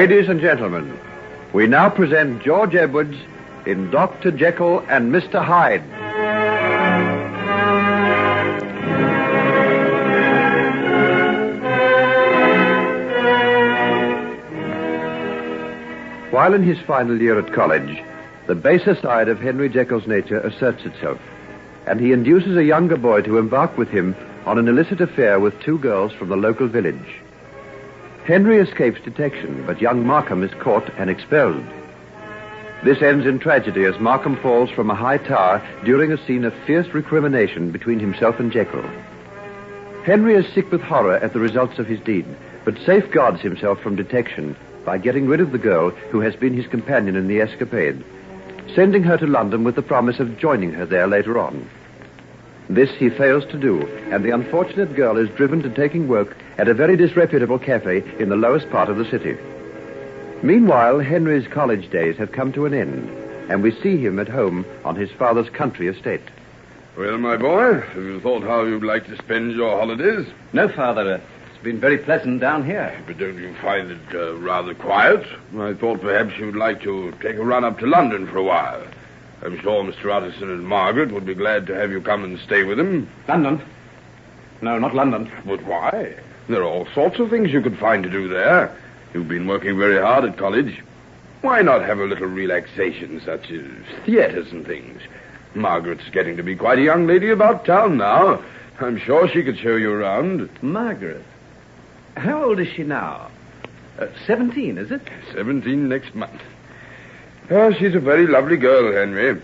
Ladies and gentlemen, we now present George Edwards in Dr. Jekyll and Mr. Hyde. While in his final year at college, the baser side of Henry Jekyll's nature asserts itself, and he induces a younger boy to embark with him on an illicit affair with two girls from the local village. Henry escapes detection, but young Markham is caught and expelled. This ends in tragedy as Markham falls from a high tower during a scene of fierce recrimination between himself and Jekyll. Henry is sick with horror at the results of his deed, but safeguards himself from detection by getting rid of the girl who has been his companion in the escapade, sending her to London with the promise of joining her there later on. This he fails to do, and the unfortunate girl is driven to taking work at a very disreputable cafe in the lowest part of the city. Meanwhile, Henry's college days have come to an end, and we see him at home on his father's country estate. Well, my boy, have you thought how you'd like to spend your holidays? No, Father. It's been very pleasant down here. But don't you find it rather quiet? I thought perhaps you'd like to take a run up to London for a while. I'm sure Mr. Utterson and Margaret would be glad to have you come and stay with them. London? No, not London. But why? There are all sorts of things you could find to do there. You've been working very hard at college. Why not have a little relaxation, such as theaters and things? Margaret's getting to be quite a young lady about town now. I'm sure she could show you around. Margaret? How old is she now? 17, is it? 17 next month. Oh, she's a very lovely girl, Henry.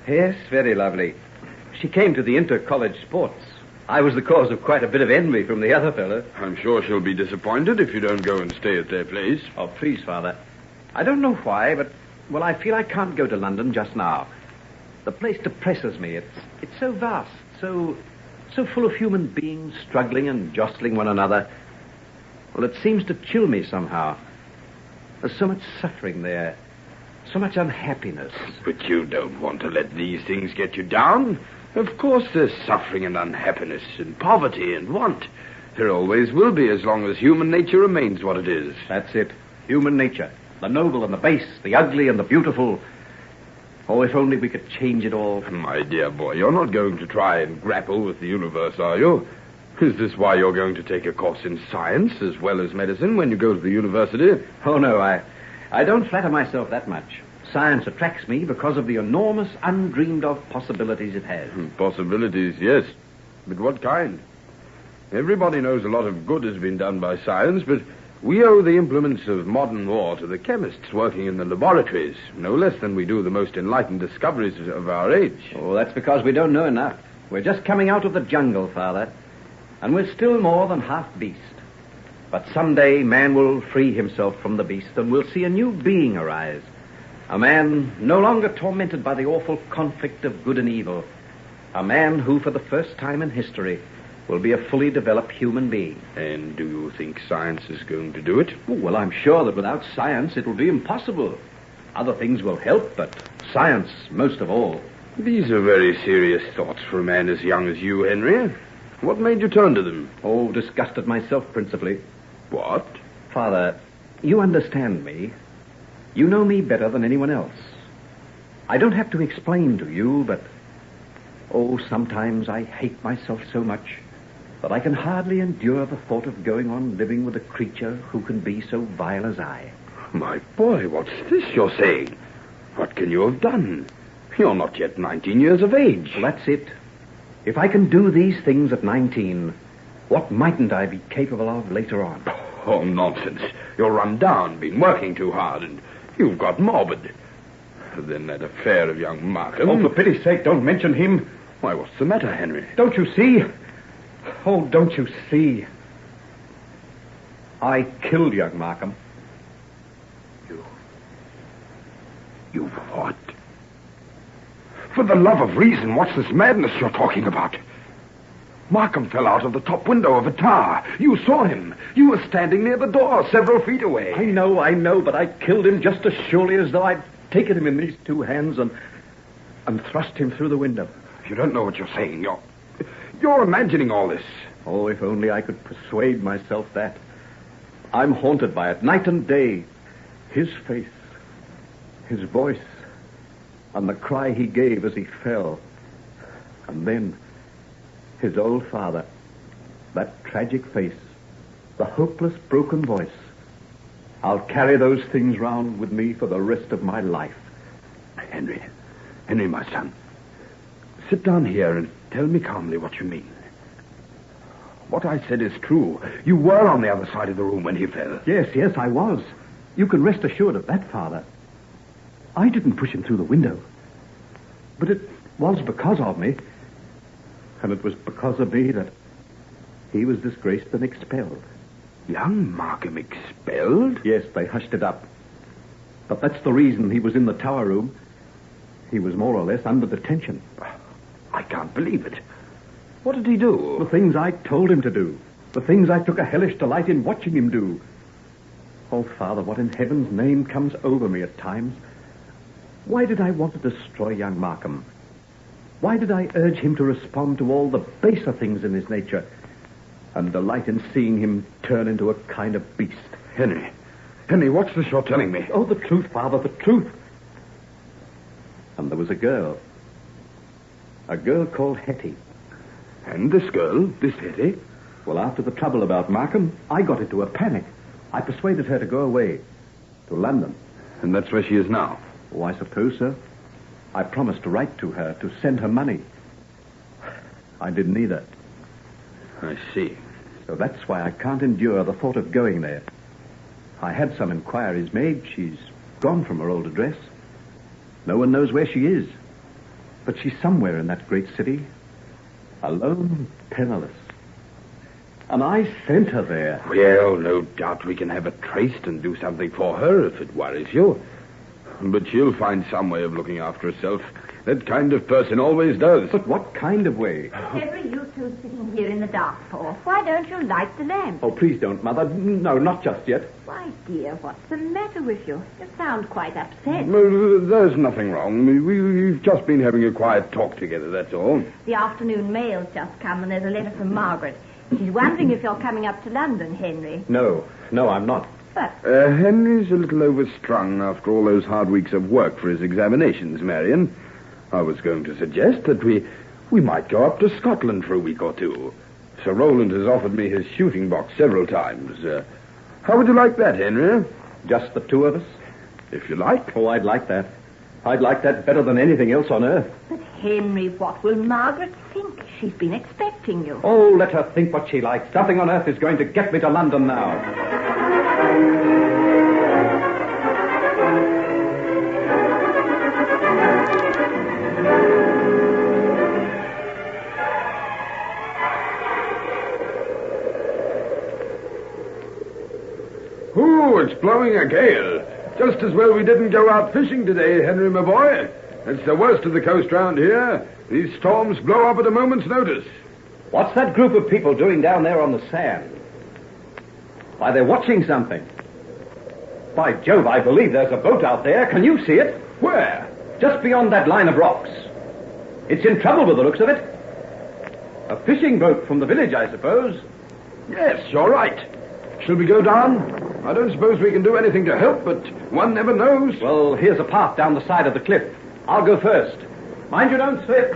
Yes, very lovely. She came to the inter-college sports. I was the cause of quite a bit of envy from the other fellow. I'm sure she'll be disappointed if you don't go and stay at their place. Oh, please, Father. I don't know why, but, well, I feel I can't go to London just now. The place depresses me. It's so vast, so full of human beings struggling and jostling one another. Well, it seems to chill me somehow. There's so much suffering there, so much unhappiness. But you don't want to let these things get you down. Of course there's suffering and unhappiness and poverty and want. There always will be as long as human nature remains what it is. That's it. Human nature. The noble and the base, the ugly and the beautiful. Oh, if only we could change it all. My dear boy, you're not going to try and grapple with the universe, are you? Is this why you're going to take a course in science as well as medicine when you go to the university? Oh, no, I don't flatter myself that much. Science attracts me because of the enormous, undreamed-of possibilities it has. Possibilities, yes. But what kind? Everybody knows a lot of good has been done by science, but we owe the implements of modern war to the chemists working in the laboratories, no less than we do the most enlightened discoveries of our age. Oh, that's because we don't know enough. We're just coming out of the jungle, Father. And we're still more than half beast. But someday man will free himself from the beast, and we'll see a new being arise. A man no longer tormented by the awful conflict of good and evil. A man who, for the first time in history, will be a fully developed human being. And do you think science is going to do it? Oh, well, I'm sure that without science it will be impossible. Other things will help, but science most of all. These are very serious thoughts for a man as young as you, Henry. What made you turn to them? Oh, disgusted myself, principally. What? Father, you understand me. You know me better than anyone else. I don't have to explain to you, but... oh, sometimes I hate myself so much that I can hardly endure the thought of going on living with a creature who can be so vile as I. My boy, what's this you're saying? What can you have done? You're not yet 19 years of age. Well, that's it. If I can do these things at 19, what mightn't I be capable of later on? Oh, nonsense. You're run down, been working too hard, and you've got morbid. Then that affair of young Markham... Oh, for pity's sake, don't mention him. Why, what's the matter, Henry? Don't you see? Oh, don't you see? I killed young Markham. You what? For the love of reason, what's this madness you're talking about? Markham fell out of the top window of a tower. You saw him. You were standing near the door, several feet away. I know, but I killed him just as surely as though I'd taken him in these two hands and thrust him through the window. You don't know what you're saying. You're imagining all this. Oh, if only I could persuade myself that. I'm haunted by it night and day. His face, his voice, and the cry he gave as he fell. And then his old father, that tragic face, the hopeless, broken voice. I'll carry those things round with me for the rest of my life. Henry, my son. Sit down here and tell me calmly what you mean. What I said is true. You were on the other side of the room when he fell. Yes, I was. You can rest assured of that, Father. I didn't push him through the window. But it was because of me. And it was because of me that he was disgraced and expelled. Young Markham expelled? Yes, they hushed it up. But that's the reason he was in the tower room. He was more or less under detention. I can't believe it. What did he do? The things I told him to do. The things I took a hellish delight in watching him do. Oh, Father, what in heaven's name comes over me at times? Why did I want to destroy young Markham? Why did I urge him to respond to all the baser things in his nature and delight in seeing him turn into a kind of beast? Henry, what's this you're telling me? Oh, the truth, Father, the truth. And there was a girl called Hetty. And this girl, this Hetty? Well, after the trouble about Markham, I got into a panic. I persuaded her to go away, to London. And that's where she is now? Oh, I suppose so. I promised to write to her, to send her money. I didn't either. I see. So that's why I can't endure the thought of going there. I had some inquiries made. She's gone from her old address. No one knows where she is. But she's somewhere in that great city, alone, penniless. And I sent her there. Well, no doubt we can have her traced and do something for her if it worries you. But she'll find some way of looking after herself. That kind of person always does. But what kind of way? Whatever are you two sitting here in the dark for? Why don't you light the lamp? Oh, please don't, Mother. No, not just yet. Why, dear, what's the matter with you? You sound quite upset. Well, there's nothing wrong. We've just been having a quiet talk together, that's all. The afternoon mail's just come and there's a letter from Margaret. She's wondering if you're coming up to London, Henry. No, I'm not. But Henry's a little overstrung after all those hard weeks of work for his examinations, Marion. I was going to suggest that we might go up to Scotland for a week or two. Sir Roland has offered me his shooting box several times. How would you like that, Henry? Just the two of us? If you like. Oh, I'd like that. I'd like that better than anything else on earth. But, Henry, what will Margaret think? She's been expecting you. Oh, let her think what she likes. Nothing on earth is going to get me to London now. Ooh, it's blowing a gale. Just as well we didn't go out fishing today, Henry, my boy. It's the worst of the coast round here. These storms blow up at a moment's notice. What's that group of people doing down there on the sand? Why, they're watching something. By Jove, I believe there's a boat out there. Can you see it? Where? Just beyond that line of rocks. It's in trouble with the looks of it. A fishing boat from the village, I suppose. Yes, you're right. Shall we go down? I don't suppose we can do anything to help, but one never knows. Well, here's a path down the side of the cliff. I'll go first. Mind you don't slip.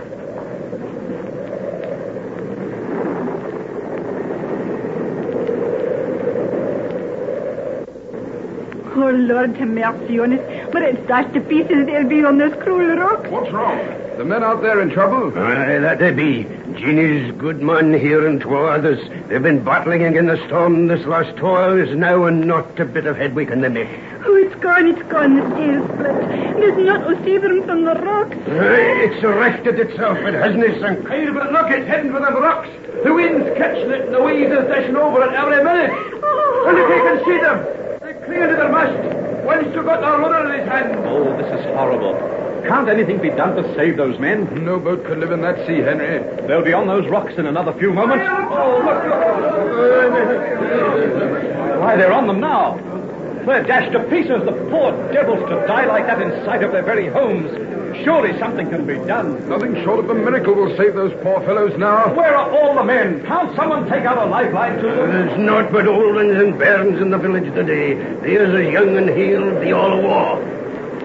Oh, Lord, have mercy on us. But it's dashed to pieces they'll be on those cruel rocks. What's wrong? The men out there in trouble? Aye, that they be. Jeannie's good man here and two others. They've been battling against the storm this last 2 hours now, and not a bit of headway can they make. Oh, it's gone, the sail's split. There's not to save them from the rocks. Aye, it's erected itself, it hasn't it, sunk? Hey, but look, it's heading for them rocks. The wind's catching it, and the waves are dashing over it every minute. Oh. And if you can see them, they're clinging to their mast. One's still got their rudder in his hand. Oh, this is horrible. Can't anything be done to save those men? No boat could live in that sea, Henry. They'll be on those rocks in another few moments. Oh, look. Why, they're on them now. They're dashed to pieces, the poor devils, to die like that in sight of their very homes. Surely something can be done. Nothing short of a miracle will save those poor fellows now. Where are all the men? Can't someone take out a lifeline to them? There's naught but old ones and bairns in the village today. There's as young and he'll be all a war.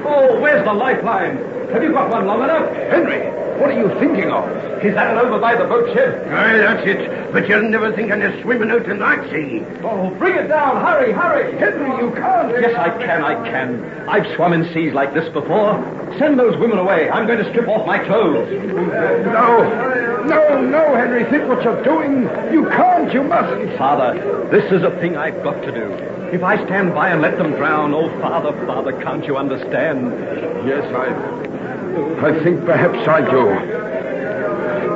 Oh, where's the lifeline? Have you got one long enough? Henry, what are you thinking of? Is that over by the boat shed? Aye, that's it. But you're never thinking of swimming out in that sea. Oh, bring it down. Hurry, hurry. Henry, you can't. Yes, I can. I've swum in seas like this before. Send those women away. I'm going to strip off my clothes. No, Henry. Think what you're doing. You can't. You mustn't. Father, this is a thing I've got to do. If I stand by and let them drown, oh, Father, can't you understand? Yes, I think perhaps I do.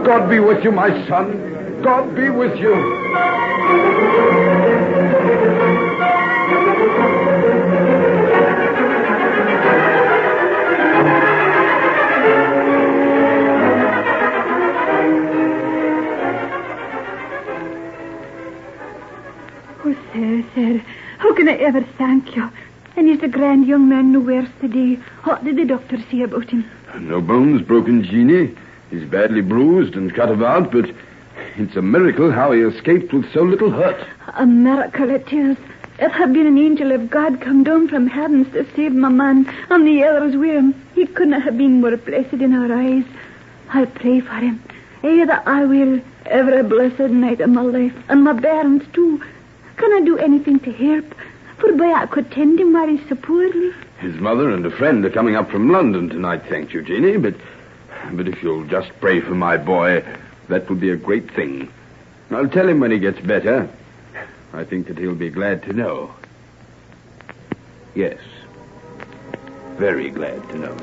God be with you, my son. God be with you. Oh, sir, how can I ever thank you? And he's a grand young man no worse today. What did the doctor say about him? No bones broken, Jeannie. He's badly bruised and cut about, but it's a miracle how he escaped with so little hurt. A miracle it is. It had been an angel of God come down from heavens to save my man, and the others with him. He couldn't have been more blessed in our eyes. I'll pray for him. That I will every blessed night of my life, and my bairns too. Can I do anything to help? For boy, I could tend him while he's so poorly. His mother and a friend are coming up from London tonight, thank you, Jeannie, but if you'll just pray for my boy, that would be a great thing. I'll tell him when he gets better. I think that he'll be glad to know. Yes, very glad to know.